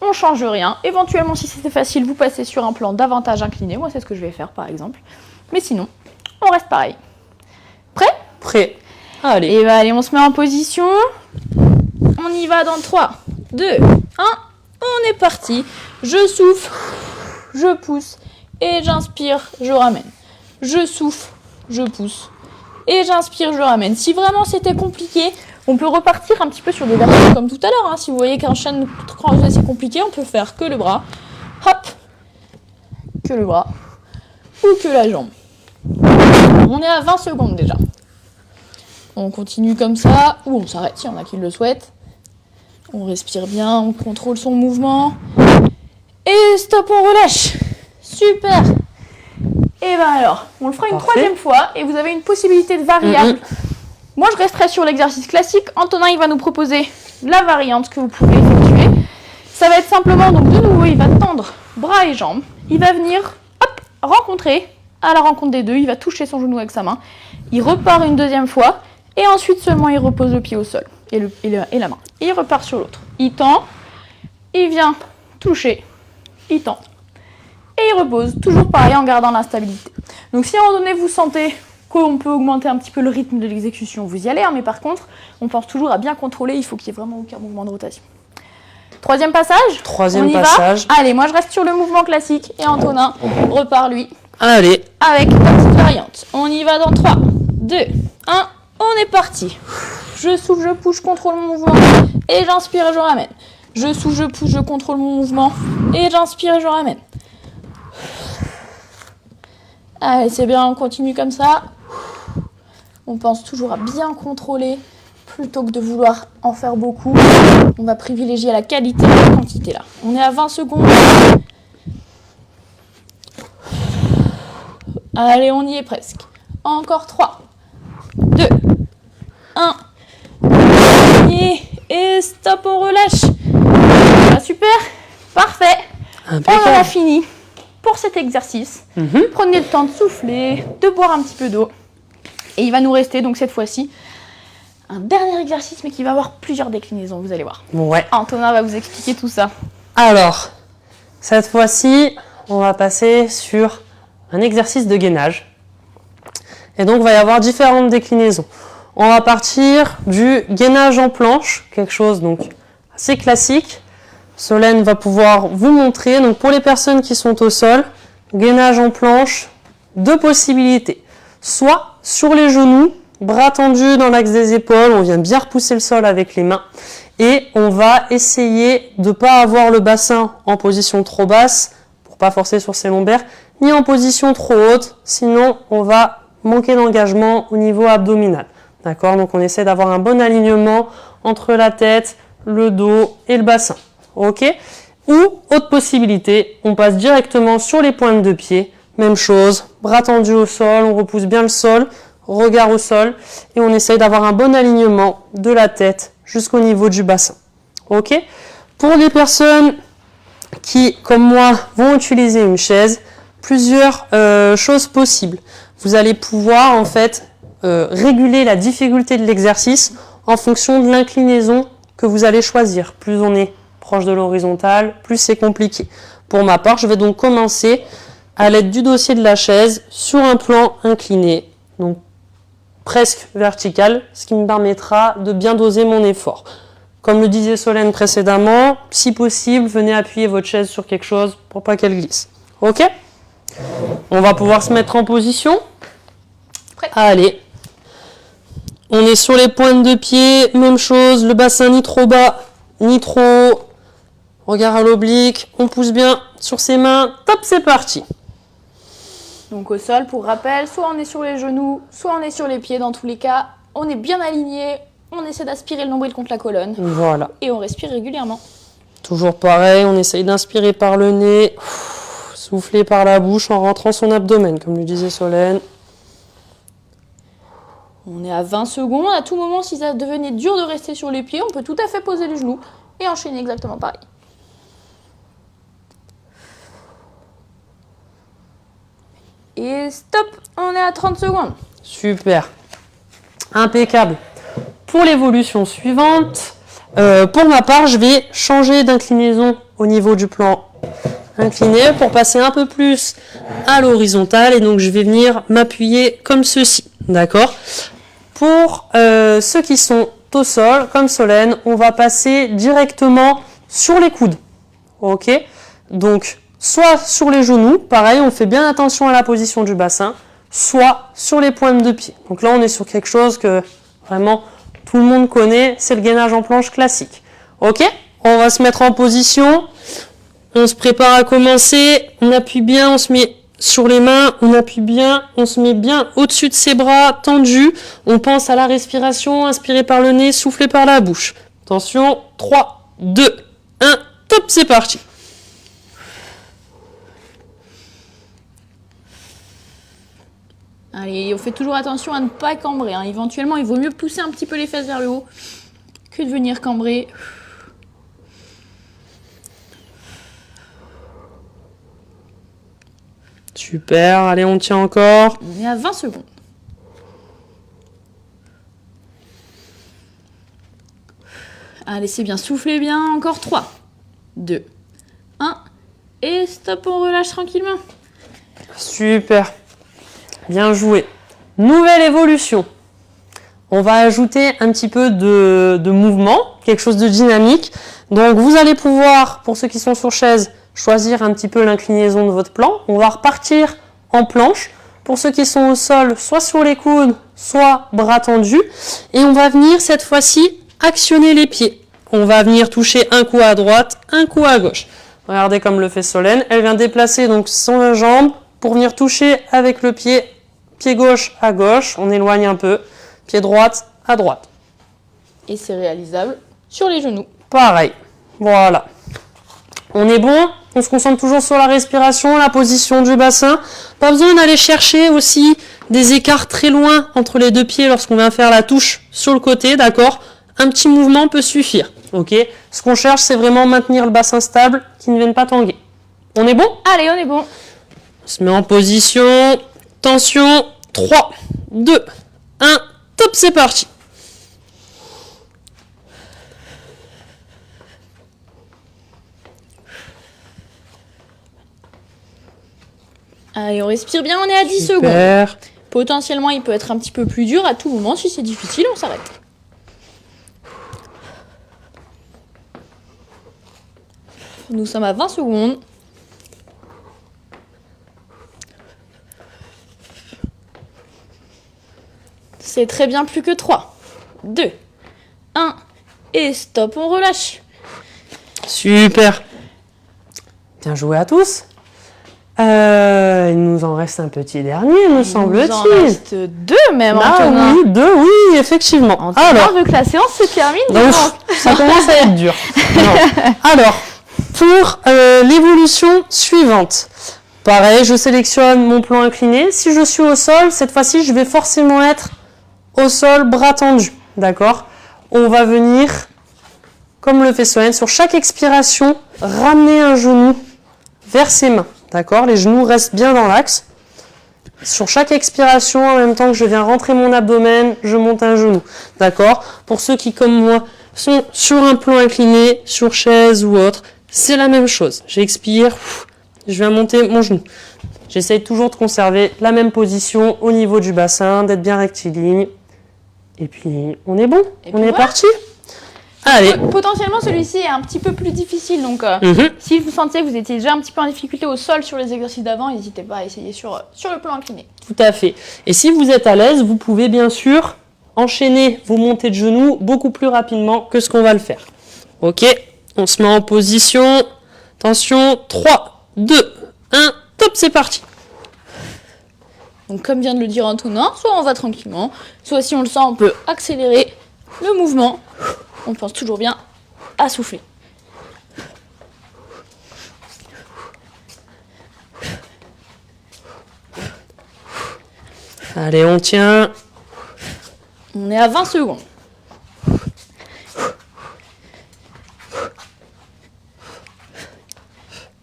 [SPEAKER 1] on change rien. Éventuellement, si c'était facile, vous passez sur un plan davantage incliné. Moi, c'est ce que je vais faire, par exemple. Mais sinon, on reste pareil. Prêt?
[SPEAKER 2] Prêt. Allez.
[SPEAKER 1] Et allez, on se met en position. On y va dans 3, 2, 1. On est parti. Je souffle, je pousse et j'inspire, je ramène. Je souffle, je pousse et j'inspire, je ramène. Si vraiment c'était compliqué, on peut repartir un petit peu sur des versions comme tout à l'heure. Si vous voyez qu'un chaîne croisée c'est compliqué, on peut faire que le bras, hop, que le bras ou que la jambe. On est à 20 secondes déjà. On continue comme ça ou on s'arrête si y en a qui le souhaitent. On respire bien, on contrôle son mouvement et stop, on relâche. Super. Et alors, on le fera une troisième fois et vous avez une possibilité de variable. Moi, je resterai sur l'exercice classique. Antonin, il va nous proposer la variante que vous pouvez effectuer. Ça va être simplement, donc de nouveau, il va tendre bras et jambes. Il va venir, hop, rencontrer à la rencontre des deux. Il va toucher son genou avec sa main. Il repart une deuxième fois et ensuite seulement il repose le pied au sol et la main. Et il repart sur l'autre. Il tend, il vient toucher, il tend. Et il repose, toujours pareil en gardant l'instabilité. Donc si à un moment donné vous sentez qu'on peut augmenter un petit peu le rythme de l'exécution, vous y allez, hein, mais par contre, on pense toujours à bien contrôler, il faut qu'il n'y ait vraiment aucun mouvement de rotation. Troisième passage.
[SPEAKER 2] Troisième passage.
[SPEAKER 1] Allez, moi je reste sur le mouvement classique et Antonin repart lui.
[SPEAKER 2] Allez.
[SPEAKER 1] Avec la petite variante. On y va dans 3, 2, 1, on est parti. Je souffle, je pousse, je contrôle mon mouvement et j'inspire et je ramène. Je souffle, je pousse, je contrôle mon mouvement et j'inspire et je ramène. Allez, c'est bien, on continue comme ça. On pense toujours à bien contrôler plutôt que de vouloir en faire beaucoup. On va privilégier la qualité et la quantité là. On est à 20 secondes. Allez, on y est presque. Encore 3, 2, 1. Et stop, on relâche. Ah, super, parfait.
[SPEAKER 2] Impeccable.
[SPEAKER 1] On en a fini pour cet exercice. Prenez le temps de souffler, de boire un petit peu d'eau. Et il va nous rester donc cette fois-ci un dernier exercice, mais qui va avoir plusieurs déclinaisons, vous allez voir.
[SPEAKER 2] Ouais.
[SPEAKER 1] Antonin va vous expliquer tout ça.
[SPEAKER 2] Alors, cette fois-ci, on va passer sur un exercice de gainage. Et donc, il va y avoir différentes déclinaisons. On va partir du gainage en planche, quelque chose donc assez classique. Solène va pouvoir vous montrer. Donc, pour les personnes qui sont au sol, gainage en planche, deux possibilités. Soit sur les genoux, bras tendus dans l'axe des épaules, on vient bien repousser le sol avec les mains. Et on va essayer de ne pas avoir le bassin en position trop basse, pour pas forcer sur ses lombaires, ni en position trop haute, sinon on va manquer d'engagement au niveau abdominal. D'accord? Donc on essaie d'avoir un bon alignement entre la tête, le dos et le bassin. Ok? Ou, autre possibilité, on passe directement sur les pointes de pied. Même chose, bras tendus au sol, on repousse bien le sol, regard au sol, et on essaye d'avoir un bon alignement de la tête jusqu'au niveau du bassin. Ok? Pour les personnes qui, comme moi, vont utiliser une chaise, plusieurs choses possibles. Vous allez pouvoir en fait réguler la difficulté de l'exercice en fonction de l'inclinaison que vous allez choisir. Plus on est proche de l'horizontale, plus c'est compliqué. Pour ma part, je vais donc commencer à l'aide du dossier de la chaise sur un plan incliné, donc presque vertical, ce qui me permettra de bien doser mon effort. Comme le disait Solène précédemment, si possible, venez appuyer votre chaise sur quelque chose pour pas qu'elle glisse. Ok? On va pouvoir se mettre en position.
[SPEAKER 1] Prêt.
[SPEAKER 2] Allez. On est sur les pointes de pied, même chose, le bassin ni trop bas, ni trop haut. Regard à l'oblique, on pousse bien sur ses mains. Top, c'est parti.
[SPEAKER 1] Donc au sol, pour rappel, soit on est sur les genoux, soit on est sur les pieds. Dans tous les cas, on est bien aligné, on essaie d'aspirer le nombril contre la colonne.
[SPEAKER 2] Voilà.
[SPEAKER 1] Et on respire régulièrement.
[SPEAKER 2] Toujours pareil, on essaye d'inspirer par le nez, souffler par la bouche en rentrant son abdomen, comme le disait Solène.
[SPEAKER 1] On est à 20 secondes. À tout moment, si ça devenait dur de rester sur les pieds, on peut tout à fait poser les genoux et enchaîner exactement pareil. Et stop, on est à 30 secondes.
[SPEAKER 2] Super. Impeccable. Pour l'évolution suivante, pour ma part, je vais changer d'inclinaison au niveau du plan incliné pour passer un peu plus à l'horizontale. Et donc, je vais venir m'appuyer comme ceci. D'accord? Pour ceux qui sont au sol, comme Solène, on va passer directement sur les coudes. Ok? Donc, soit sur les genoux, pareil, on fait bien attention à la position du bassin, soit sur les pointes de pied. Donc là, on est sur quelque chose que vraiment tout le monde connaît, c'est le gainage en planche classique. Ok? On va se mettre en position, on se prépare à commencer, on appuie bien, on se met sur les mains, on appuie bien, on se met bien au-dessus de ses bras tendus, on pense à la respiration, inspirer par le nez, souffler par la bouche. Attention, 3, 2, 1, top, c'est parti.
[SPEAKER 1] Allez, on fait toujours attention à ne pas cambrer. Hein. Éventuellement, il vaut mieux pousser un petit peu les fesses vers le haut que de venir cambrer.
[SPEAKER 2] Super, allez, on tient encore.
[SPEAKER 1] On est à 20 secondes. Allez, c'est bien, soufflez bien. Encore 3, 2, 1. Et stop, on relâche tranquillement.
[SPEAKER 2] Super. Bien joué. Nouvelle évolution. On va ajouter un petit peu de mouvement, quelque chose de dynamique. Donc vous allez pouvoir, pour ceux qui sont sur chaise, choisir un petit peu l'inclinaison de votre plan. On va repartir en planche. Pour ceux qui sont au sol, soit sur les coudes, soit bras tendus. Et on va venir cette fois-ci actionner les pieds. On va venir toucher un coup à droite, un coup à gauche. Regardez comme le fait Solène. Elle vient déplacer donc son jambe pour venir toucher avec le pied gauche à gauche. On éloigne un peu. Pied droite à droite.
[SPEAKER 1] Et c'est réalisable sur les genoux.
[SPEAKER 2] Pareil. Voilà. On est bon. On se concentre toujours sur la respiration, la position du bassin. Pas besoin d'aller chercher aussi des écarts très loin entre les deux pieds lorsqu'on vient faire la touche sur le côté, d'accord? Un petit mouvement peut suffire, ok? Ce qu'on cherche, c'est vraiment maintenir le bassin stable, qui ne vienne pas tanguer. On est bon?
[SPEAKER 1] Allez, on est bon.
[SPEAKER 2] On se met en position. Tension. 3, 2, 1. Top, c'est parti.
[SPEAKER 1] Allez, on respire bien, on est à 10 secondes. Potentiellement, il peut être un petit peu plus dur à tout moment. Si c'est difficile, on s'arrête. Nous sommes à 20 secondes. C'est très bien, plus que 3, 2, 1, et stop, on relâche.
[SPEAKER 2] Super. Bien joué à tous. Il nous en reste un petit dernier, me semble-t-il.
[SPEAKER 1] Il nous en reste 2 même,
[SPEAKER 2] Ah
[SPEAKER 1] Antonin.
[SPEAKER 2] oui, 2, oui, effectivement.
[SPEAKER 1] Antonin
[SPEAKER 2] Alors,
[SPEAKER 1] veut que la séance se termine.
[SPEAKER 2] donc, ça commence à être dur. Non. Alors, pour l'évolution suivante, pareil, je sélectionne mon plan incliné. Si je suis au sol, cette fois-ci, je vais forcément être au sol, bras tendus. D'accord? On va venir, comme le fait Solène, sur chaque expiration, ramener un genou vers ses mains. D'accord? Les genoux restent bien dans l'axe. Sur chaque expiration, en même temps que je viens rentrer mon abdomen, je monte un genou. D'accord? Pour ceux qui, comme moi, sont sur un plan incliné, sur chaise ou autre, c'est la même chose. J'expire, je viens monter mon genou. J'essaye toujours de conserver la même position au niveau du bassin, d'être bien rectiligne. Et puis, on est bon. On est parti. Allez.
[SPEAKER 1] Potentiellement, celui-ci est un petit peu plus difficile. Donc, si vous sentiez que vous étiez déjà un petit peu en difficulté au sol sur les exercices d'avant, n'hésitez pas à essayer sur le plan incliné.
[SPEAKER 2] Tout à fait. Et si vous êtes à l'aise, vous pouvez bien sûr enchaîner vos montées de genoux beaucoup plus rapidement que ce qu'on va le faire. Ok, on se met en position. Attention, 3, 2, 1, top, c'est parti.
[SPEAKER 1] Donc, comme vient de le dire Antonin, soit on va tranquillement, soit si on le sent, on peut accélérer le mouvement. On pense toujours bien à souffler.
[SPEAKER 2] Allez, on tient.
[SPEAKER 1] On est à 20 secondes.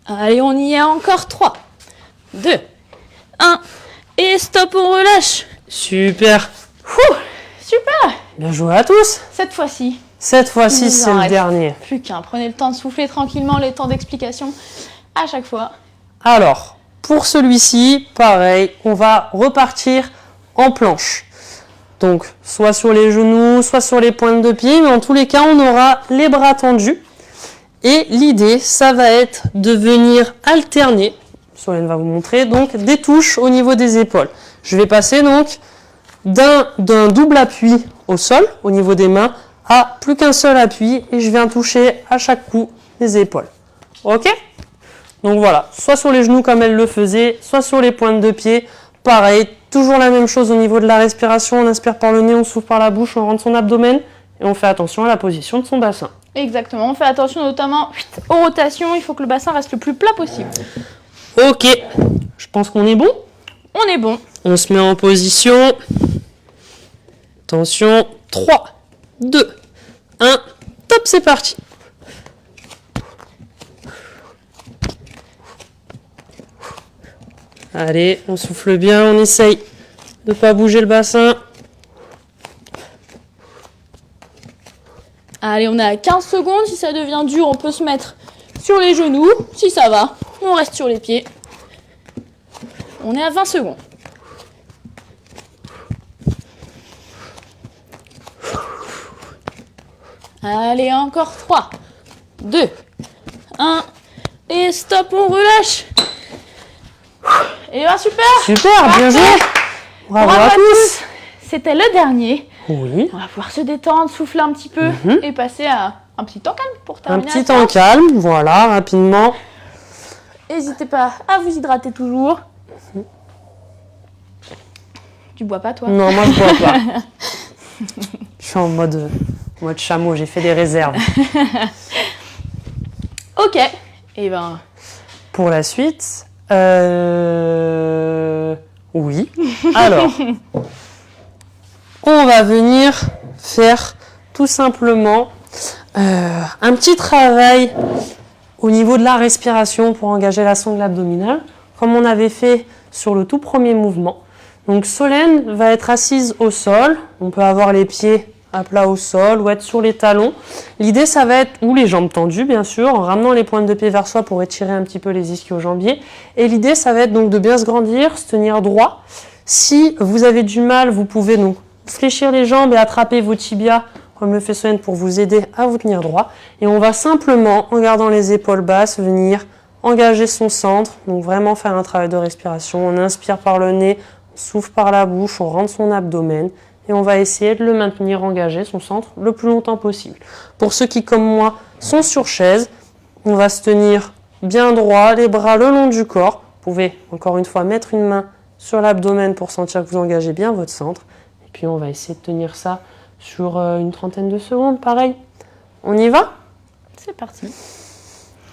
[SPEAKER 1] Allez, on y est encore. 3, 2, 1. Et stop, on relâche.
[SPEAKER 2] Super.
[SPEAKER 1] Super.
[SPEAKER 2] Bien joué à tous.
[SPEAKER 1] Cette fois-ci,
[SPEAKER 2] c'est le dernier.
[SPEAKER 1] plus qu'un. Prenez le temps de souffler tranquillement, les temps d'explication à chaque fois.
[SPEAKER 2] Alors, pour celui-ci, pareil, on va repartir en planche. Donc, soit sur les genoux, soit sur les pointes de pied, mais en tous les cas, on aura les bras tendus. Et l'idée, ça va être de venir alterner, Solène va vous montrer, donc des touches au niveau des épaules. Je vais passer donc d'un double appui au sol, au niveau des mains, à plus qu'un seul appui, et je viens toucher à chaque coup les épaules. Ok? Donc voilà, soit sur les genoux comme elle le faisait, soit sur les pointes de pied. Pareil, toujours la même chose au niveau de la respiration. On inspire par le nez, on souffle par la bouche, on rentre son abdomen et on fait attention à la position de son bassin.
[SPEAKER 1] Exactement, on fait attention notamment aux rotations. Il faut que le bassin reste le plus plat possible.
[SPEAKER 2] Ok, je pense qu'on est bon.
[SPEAKER 1] On est bon.
[SPEAKER 2] On se met en position. Attention, 3, 2, 1, top, c'est parti. Allez, on souffle bien, on essaye de ne pas bouger le bassin.
[SPEAKER 1] Allez, on est à 15 secondes. Si ça devient dur, on peut se mettre sur les genoux. Si ça va, on reste sur les pieds. On est à 20 secondes. Allez, encore 3, 2, 1. Et stop, on relâche. Et bien, super.
[SPEAKER 2] Super, bien joué. Bravo à tous.
[SPEAKER 1] C'était le dernier.
[SPEAKER 2] Oui.
[SPEAKER 1] On va pouvoir se détendre, souffler un petit peu et passer à un petit temps calme pour
[SPEAKER 2] Un
[SPEAKER 1] terminer.
[SPEAKER 2] petit temps calme, voilà, rapidement.
[SPEAKER 1] N'hésitez pas à vous hydrater toujours. Tu bois pas, toi?
[SPEAKER 2] Non, moi je bois pas. Je suis en mode chameau, j'ai fait des réserves.
[SPEAKER 1] Ok. Et ben.
[SPEAKER 2] Pour la suite, oui. Alors, on va venir faire tout simplement un petit travail au niveau de la respiration pour engager la sangle abdominale, comme on avait fait sur le tout premier mouvement. Donc Solène va être assise au sol, on peut avoir les pieds à plat au sol ou être sur les talons. L'idée, ça va être, ou les jambes tendues bien sûr, en ramenant les pointes de pied vers soi pour étirer un petit peu les ischio-jambiers. Et l'idée, ça va être donc de bien se grandir, se tenir droit. Si vous avez du mal, vous pouvez donc fléchir les jambes et attraper vos tibias, comme le fait Solène, pour vous aider à vous tenir droit. Et on va simplement, en gardant les épaules basses, venir engager son centre, donc vraiment faire un travail de respiration. On inspire par le nez, on souffle par la bouche, on rentre son abdomen. Et on va essayer de le maintenir engagé, son centre, le plus longtemps possible. Pour ceux qui, comme moi, sont sur chaise, on va se tenir bien droit, les bras le long du corps. Vous pouvez, encore une fois, mettre une main sur l'abdomen pour sentir que vous engagez bien votre centre. Et puis, on va essayer de tenir ça sur une trentaine de secondes, pareil. On y va?
[SPEAKER 1] C'est parti.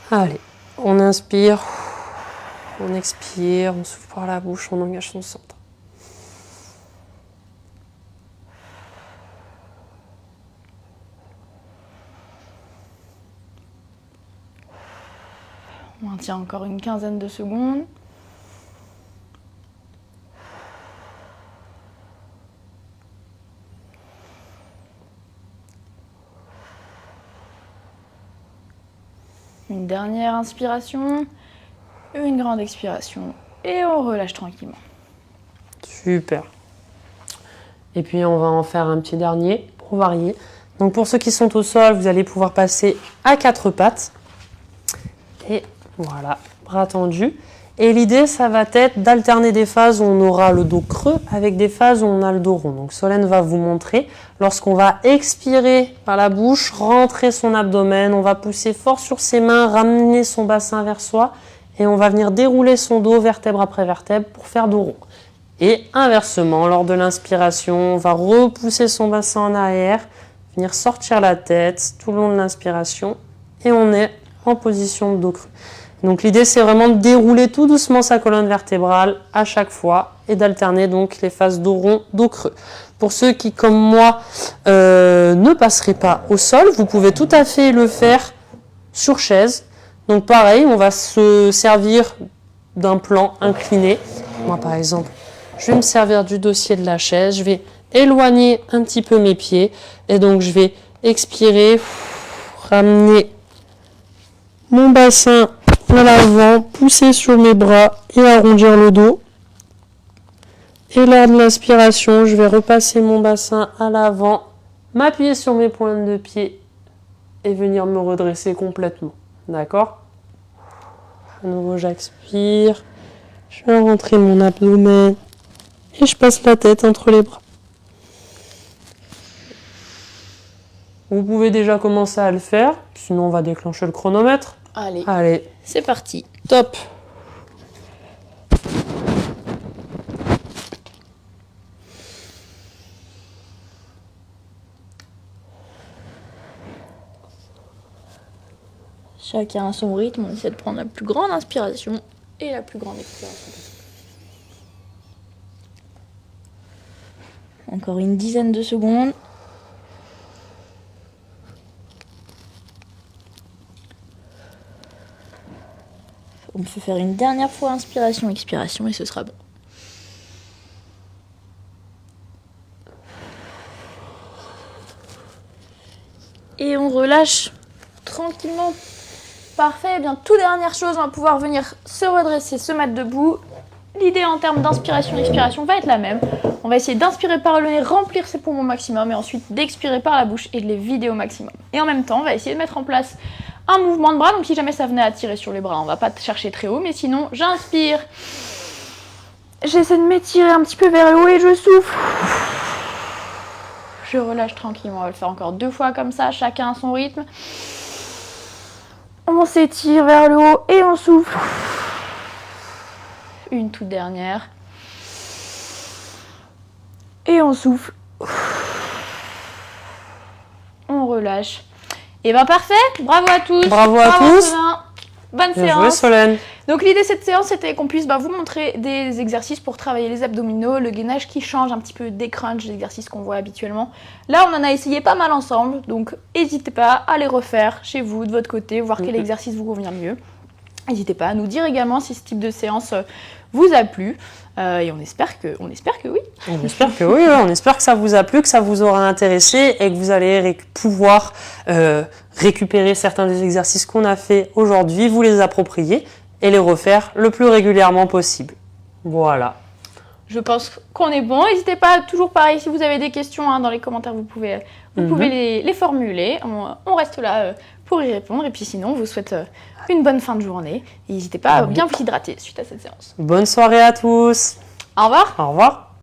[SPEAKER 2] Allez, on inspire, on expire, on souffle par la bouche, on engage son centre.
[SPEAKER 1] On maintient encore une quinzaine de secondes. Une dernière inspiration, une grande expiration et on relâche tranquillement.
[SPEAKER 2] Super. Et puis on va en faire un petit dernier pour varier. Donc pour ceux qui sont au sol, vous allez pouvoir passer à 4 pattes. Et voilà, bras tendus. Et l'idée, ça va être d'alterner des phases où on aura le dos creux avec des phases où on a le dos rond. Donc Solène va vous montrer. Lorsqu'on va expirer par la bouche, rentrer son abdomen, on va pousser fort sur ses mains, ramener son bassin vers soi et on va venir dérouler son dos vertèbre après vertèbre pour faire dos rond. Et inversement, lors de l'inspiration, on va repousser son bassin en arrière, venir sortir la tête tout le long de l'inspiration et on est en position de dos creux. Donc l'idée, c'est vraiment de dérouler tout doucement sa colonne vertébrale à chaque fois et d'alterner donc les phases dos rond, dos creux. Pour ceux qui, comme moi, ne passeraient pas au sol, vous pouvez tout à fait le faire sur chaise. Donc pareil, on va se servir d'un plan incliné. Moi, par exemple, je vais me servir du dossier de la chaise. Je vais éloigner un petit peu mes pieds. Et donc, je vais expirer, ramener mon bassin à l'avant, pousser sur mes bras et arrondir le dos. Et lors de l'inspiration, je vais repasser mon bassin à l'avant, m'appuyer sur mes pointes de pied et venir me redresser complètement. D'accord? À nouveau, j'expire. Je vais rentrer mon abdomen et je passe la tête entre les bras. Vous pouvez déjà commencer à le faire, sinon on va déclencher le chronomètre.
[SPEAKER 1] Allez, c'est parti.
[SPEAKER 2] Top.
[SPEAKER 1] Chacun à son rythme, on essaie de prendre la plus grande inspiration et la plus grande expiration. Encore une dizaine de secondes. On peut faire une dernière fois inspiration, expiration et ce sera bon. Et on relâche tranquillement. Parfait. Eh bien, toute dernière chose, on va pouvoir venir se redresser, se mettre debout. L'idée en termes d'inspiration, expiration va être la même. On va essayer d'inspirer par le nez, remplir ses poumons au maximum et ensuite d'expirer par la bouche et de les vider au maximum. Et en même temps, on va essayer de mettre en place un mouvement de bras. Donc si jamais ça venait à tirer sur les bras, on va pas chercher très haut, mais sinon j'inspire. J'essaie de m'étirer un petit peu vers le haut et je souffle. Je relâche tranquillement. On va le faire encore 2 fois comme ça, chacun à son rythme. On s'étire vers le haut et on souffle. Une toute dernière. Et on souffle. On relâche. Et ben parfait, bravo à tous.
[SPEAKER 2] Bravo à tous.
[SPEAKER 1] Solène. Bonne
[SPEAKER 2] Bien
[SPEAKER 1] séance.
[SPEAKER 2] joué, Solène.
[SPEAKER 1] Donc l'idée de cette séance, c'était qu'on puisse vous montrer des exercices pour travailler les abdominaux, le gainage qui change un petit peu des crunchs, des exercices qu'on voit habituellement. Là, on en a essayé pas mal ensemble, donc n'hésitez pas à les refaire chez vous, de votre côté, voir quel exercice vous convient mieux. N'hésitez pas à nous dire également si ce type de séance vous a plu. Et on espère que oui.
[SPEAKER 2] On espère que oui, on espère que ça vous a plu, que ça vous aura intéressé et que vous allez pouvoir récupérer certains des exercices qu'on a fait aujourd'hui, vous les approprier et les refaire le plus régulièrement possible. Voilà.
[SPEAKER 1] Je pense qu'on est bon. N'hésitez pas, toujours pareil, si vous avez des questions dans les commentaires, vous pouvez les formuler. On reste là pour y répondre. Et puis sinon, on vous souhaite une bonne fin de journée. Et n'hésitez pas à bien vous hydrater suite à cette séance.
[SPEAKER 2] Bonne soirée à tous.
[SPEAKER 1] Au revoir.
[SPEAKER 2] Au revoir.